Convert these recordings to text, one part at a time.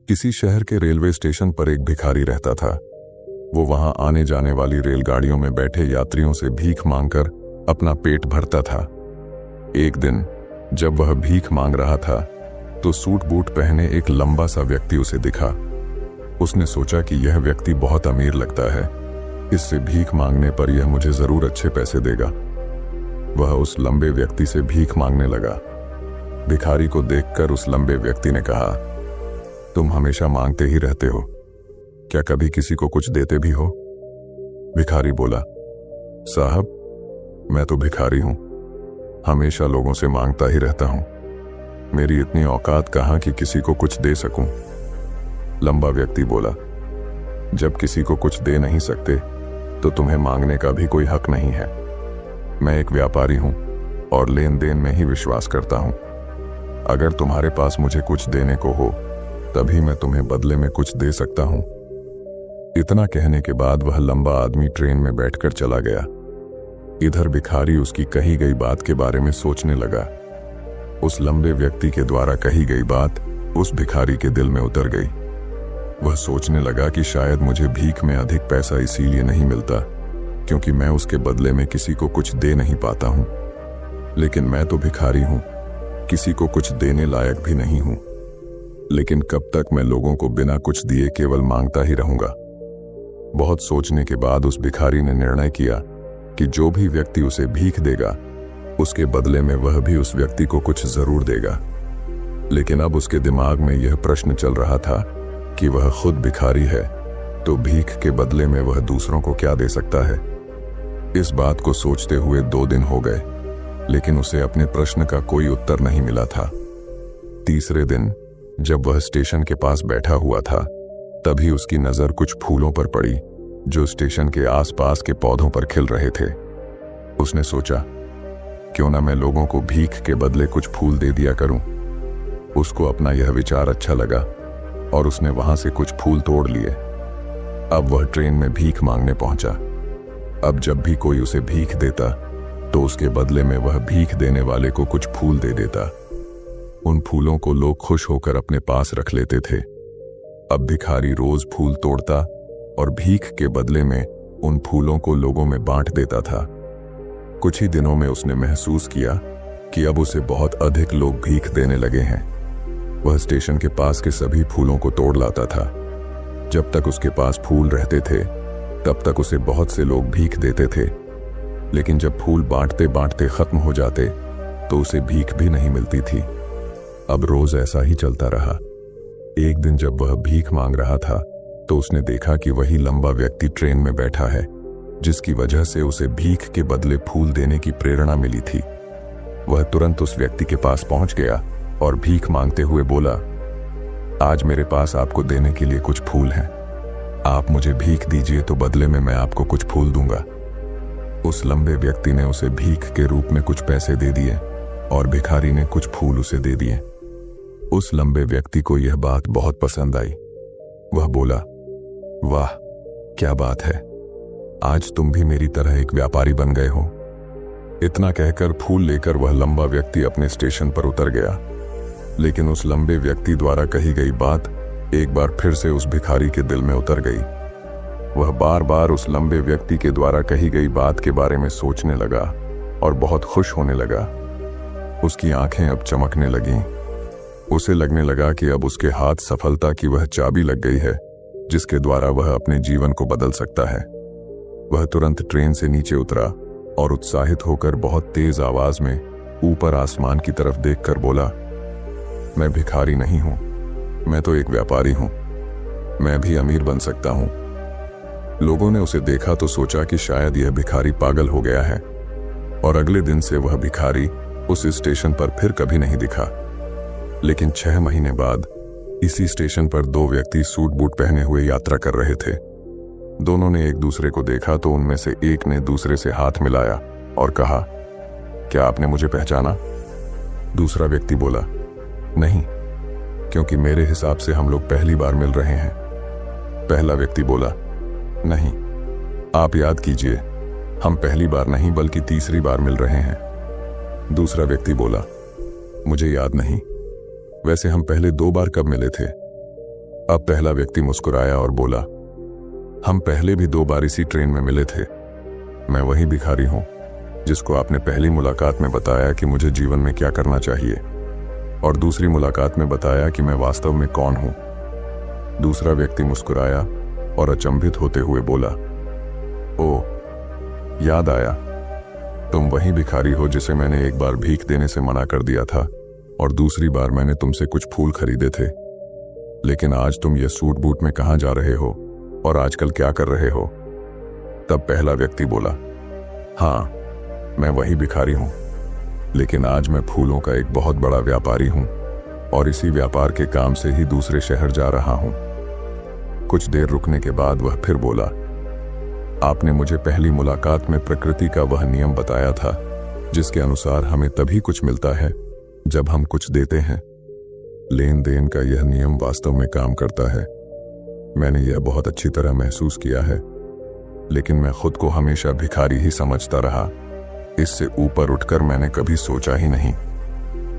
किसी शहर के रेलवे स्टेशन पर एक भिखारी रहता था। वो वहां आने जाने वाली रेलगाड़ियों में बैठे यात्रियों से भीख मांगकर अपना पेट भरता था। एक दिन जब वह भीख मांग रहा था तो सूट बूट पहने एक लंबा सा व्यक्ति उसे दिखा। उसने सोचा कि यह व्यक्ति बहुत अमीर लगता है, इससे भीख मांगने पर यह मुझे जरूर अच्छे पैसे देगा। वह उस लंबे व्यक्ति से भीख मांगने लगा। भिखारी को देखकर उस लंबे व्यक्ति ने कहा, तुम हमेशा मांगते ही रहते हो, क्या कभी किसी को कुछ देते भी हो? भिखारी बोला, साहब मैं तो भिखारी हूं, हमेशा लोगों से मांगता ही रहता हूं, मेरी इतनी औकात कहां कि किसी को कुछ दे सकूं। लंबा व्यक्ति बोला, जब किसी को कुछ दे नहीं सकते तो तुम्हें मांगने का भी कोई हक नहीं है। मैं एक व्यापारी हूं और लेन देन में ही विश्वास करता हूं। अगर तुम्हारे पास मुझे कुछ देने को हो तभी मैं तुम्हें बदले में कुछ दे सकता हूं। इतना कहने के बाद वह लंबा आदमी ट्रेन में बैठकर चला गया। इधर भिखारी उसकी कही गई बात के बारे में सोचने लगा। उस लंबे व्यक्ति के द्वारा कही गई बात उस भिखारी के दिल में उतर गई। वह सोचने लगा कि शायद मुझे भीख में अधिक पैसा इसीलिए नहीं मिलता क्योंकि मैं उसके बदले में किसी को कुछ दे नहीं पाता हूं। लेकिन मैं तो भिखारी हूं, किसी को कुछ देने लायक भी नहीं हूं। लेकिन कब तक मैं लोगों को बिना कुछ दिए केवल मांगता ही रहूंगा? बहुत सोचने के बाद उस भिखारी ने निर्णय किया कि जो भी व्यक्ति उसे भीख देगा उसके बदले में वह भी उस व्यक्ति को कुछ जरूर देगा। लेकिन अब उसके दिमाग में यह प्रश्न चल रहा था कि वह खुद भिखारी है तो भीख के बदले में वह दूसरों को क्या दे सकता है। इस बात को सोचते हुए 2 दिन हो गए, लेकिन उसे अपने प्रश्न का कोई उत्तर नहीं मिला था। तीसरे दिन जब वह स्टेशन के पास बैठा हुआ था तभी उसकी नजर कुछ फूलों पर पड़ी जो स्टेशन के आसपास के पौधों पर खिल रहे थे। उसने सोचा, क्यों ना मैं लोगों को भीख के बदले कुछ फूल दे दिया करूं। उसको अपना यह विचार अच्छा लगा और उसने वहां से कुछ फूल तोड़ लिए। अब वह ट्रेन में भीख मांगने पहुंचा। अब जब भी कोई उसे भीख देता तो उसके बदले में वह भीख देने वाले को कुछ फूल दे देता। उन फूलों को लोग खुश होकर अपने पास रख लेते थे। अब भिखारी रोज फूल तोड़ता और भीख के बदले में उन फूलों को लोगों में बांट देता था। कुछ ही दिनों में उसने महसूस किया कि अब उसे बहुत अधिक लोग भीख देने लगे हैं। वह स्टेशन के पास के सभी फूलों को तोड़ लाता था। जब तक उसके पास फूल रहते थे तब तक उसे बहुत से लोग भीख देते थे, लेकिन जब फूल बांटते बांटते खत्म हो जाते तो उसे भीख भी नहीं मिलती थी। अब रोज ऐसा ही चलता रहा। एक दिन जब वह भीख मांग रहा था तो उसने देखा कि वही लंबा व्यक्ति ट्रेन में बैठा है जिसकी वजह से उसे भीख के बदले फूल देने की प्रेरणा मिली थी। वह तुरंत उस व्यक्ति के पास पहुंच गया और भीख मांगते हुए बोला, आज मेरे पास आपको देने के लिए कुछ फूल हैं, आप मुझे भीख दीजिए तो बदले में मैं आपको कुछ फूल दूंगा। उस लंबे व्यक्ति ने उसे भीख के रूप में कुछ पैसे दे दिए और भिखारी ने कुछ फूल उसे दे दिए। उस लंबे व्यक्ति को यह बात बहुत पसंद आई। वह बोला, वाह क्या बात है, आज तुम भी मेरी तरह एक व्यापारी बन गए हो। इतना कहकर फूल लेकर वह लंबा व्यक्ति अपने स्टेशन पर उतर गया। लेकिन उस लंबे व्यक्ति द्वारा कही गई बात एक बार फिर से उस भिखारी के दिल में उतर गई। वह बार बार उस लंबे व्यक्ति के द्वारा कही गई बात के बारे में सोचने लगा और बहुत खुश होने लगा। उसकी आंखें अब चमकने लगीं। उसे लगने लगा कि अब उसके हाथ सफलता की वह चाबी लग गई है जिसके द्वारा वह अपने जीवन को बदल सकता है। वह तुरंत ट्रेन से नीचे उतरा और उत्साहित होकर बहुत तेज आवाज में ऊपर आसमान की तरफ देखकर बोला, मैं भिखारी नहीं हूं, मैं तो एक व्यापारी हूं, मैं भी अमीर बन सकता हूं। लोगों ने उसे देखा तो सोचा कि शायद यह भिखारी पागल हो गया है और अगले दिन से वह भिखारी उस स्टेशन पर फिर कभी नहीं दिखा। लेकिन 6 महीने बाद इसी स्टेशन पर 2 व्यक्ति सूट बूट पहने हुए यात्रा कर रहे थे। दोनों ने एक दूसरे को देखा तो उनमें से एक ने दूसरे से हाथ मिलाया और कहा, क्या आपने मुझे पहचाना? दूसरा व्यक्ति बोला, नहीं, क्योंकि मेरे हिसाब से हम लोग पहली बार मिल रहे हैं। पहला व्यक्ति बोला, नहीं, आप याद कीजिए, हम पहली बार नहीं बल्कि तीसरी बार मिल रहे हैं। दूसरा व्यक्ति बोला, मुझे याद नहीं, वैसे हम पहले 2 बार कब मिले थे? अब पहला व्यक्ति मुस्कुराया और बोला, हम पहले भी 2 बार इसी ट्रेन में मिले थे। मैं वही भिखारी हूं जिसको आपने पहली मुलाकात में बताया कि मुझे जीवन में क्या करना चाहिए, और दूसरी मुलाकात में बताया कि मैं वास्तव में कौन हूं। दूसरा व्यक्ति मुस्कुराया और अचंभित होते हुए बोला, ओ, याद आया, तुम वही भिखारी हो जिसे मैंने एक बार भीख देने से मना कर दिया था और दूसरी बार मैंने तुमसे कुछ फूल खरीदे थे। लेकिन आज तुम ये सूट बूट में कहाँ जा रहे हो और आजकल क्या कर रहे हो? तब पहला व्यक्ति बोला, हाँ, मैं वही भिखारी हूं, लेकिन आज मैं फूलों का एक बहुत बड़ा व्यापारी हूं और इसी व्यापार के काम से ही दूसरे शहर जा रहा हूं। कुछ देर रुकने के बाद वह फिर बोला, आपने मुझे पहली मुलाकात में प्रकृति का वह नियम बताया था जिसके अनुसार हमें तभी कुछ मिलता है जब हम कुछ देते हैं। लेन देन का यह नियम वास्तव में काम करता है। मैंने यह बहुत अच्छी तरह महसूस किया है, लेकिन मैं खुद को हमेशा भिखारी ही समझता रहा। इससे ऊपर उठकर मैंने कभी सोचा ही नहीं।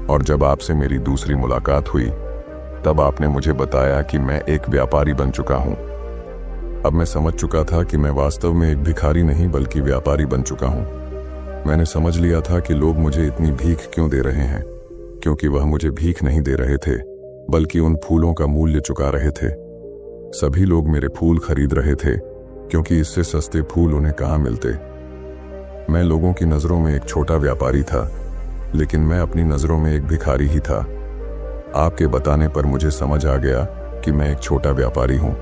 और जब आपसे मेरी दूसरी मुलाकात हुई तब आपने मुझे बताया कि मैं एक व्यापारी बन चुका हूं। अब मैं समझ चुका था कि मैं वास्तव में एक भिखारी नहीं बल्कि व्यापारी बन चुका हूं। मैंने समझ लिया था कि लोग मुझे इतनी भीख क्यों दे रहे हैं, क्योंकि वह मुझे भीख नहीं दे रहे थे बल्कि उन फूलों का मूल्य चुका रहे थे। सभी लोग मेरे फूल खरीद रहे थे क्योंकि इससे सस्ते फूल उन्हें कहाँ मिलते। मैं लोगों की नजरों में एक छोटा व्यापारी था, लेकिन मैं अपनी नजरों में एक भिखारी ही था। आपके बताने पर मुझे समझ आ गया कि मैं एक छोटा व्यापारी हूं।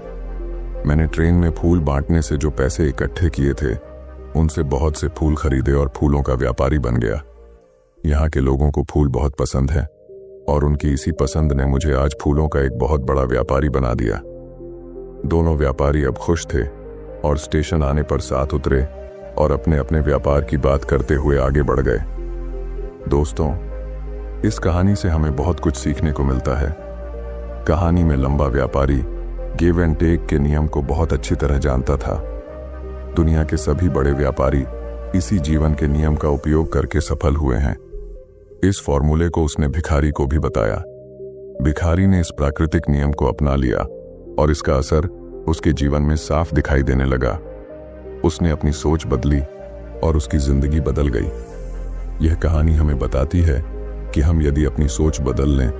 मैंने ट्रेन में फूल बांटने से जो पैसे इकट्ठे किए थे उनसे बहुत से फूल खरीदे और फूलों का व्यापारी बन गया। यहाँ के लोगों को फूल बहुत पसंद है और उनकी इसी पसंद ने मुझे आज फूलों का एक बहुत बड़ा व्यापारी बना दिया। दोनों व्यापारी अब खुश थे और स्टेशन आने पर साथ उतरे और अपने अपने व्यापार की बात करते हुए आगे बढ़ गए। दोस्तों, इस कहानी से हमें बहुत कुछ सीखने को मिलता है। कहानी में लंबा व्यापारी गिव एंड टेक के नियम को बहुत अच्छी तरह जानता था। दुनिया के सभी बड़े व्यापारी इसी जीवन के नियम का उपयोग करके सफल हुए हैं। इस फॉर्मूले को उसने भिखारी को भी बताया। भिखारी ने इस प्राकृतिक नियम को अपना लिया और इसका असर उसके जीवन में साफ दिखाई देने लगा। उसने अपनी सोच बदली और उसकी जिंदगी बदल गई। यह कहानी हमें बताती है कि हम यदि अपनी सोच बदल लें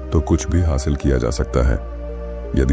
तो कुछ भी हासिल किया जा सकता है। यदि